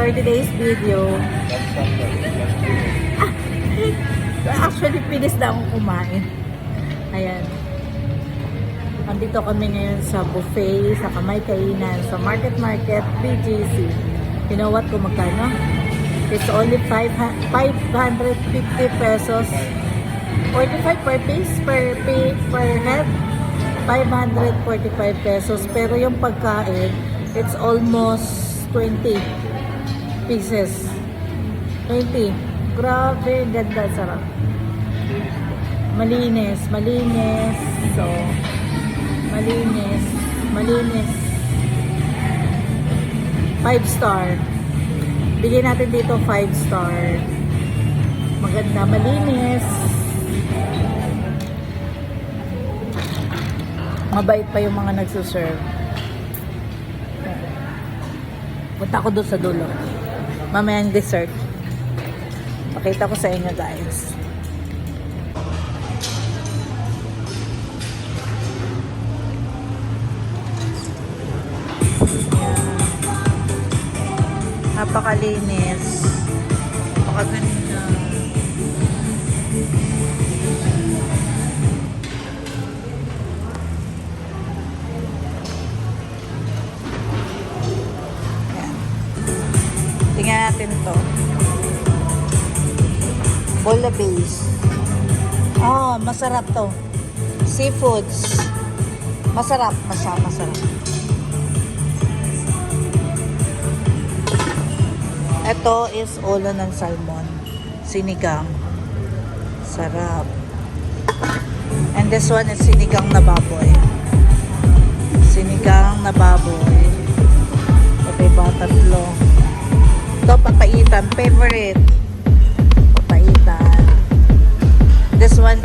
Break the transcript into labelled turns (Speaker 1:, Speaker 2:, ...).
Speaker 1: for today's video. Actually, pinis na akong kumain. Ayan. Andito kami ngayon sa buffet, sa Kamay Kainan, sa Market BGC. You know what kung magkano? It's only 550 pesos. 45 per piece, per head. 545 pesos. Pero yung pagkain, it's almost 20 pieces. 20. Grabe, ganda, sarap. Malinis. So, malinis. 5 star. Bigyan natin dito 5 star. Maganda, malinis. Mabait pa yung mga nagsuserve. Punta ko doon sa dulo. Mamaya ang dessert. Pakita ko sa inyo, guys. Napakalinis. Napakaganda. Tingnan natin to. Bouillabaisse. Masarap to. Seafoods. Masarap. Ito is ulo ng salmon. Sinigang. Sarap. And this one is sinigang na baboy. Sinigang na baboy. Ito yung tatlo. Ito, papaitan. Favorite. Papaitan. This one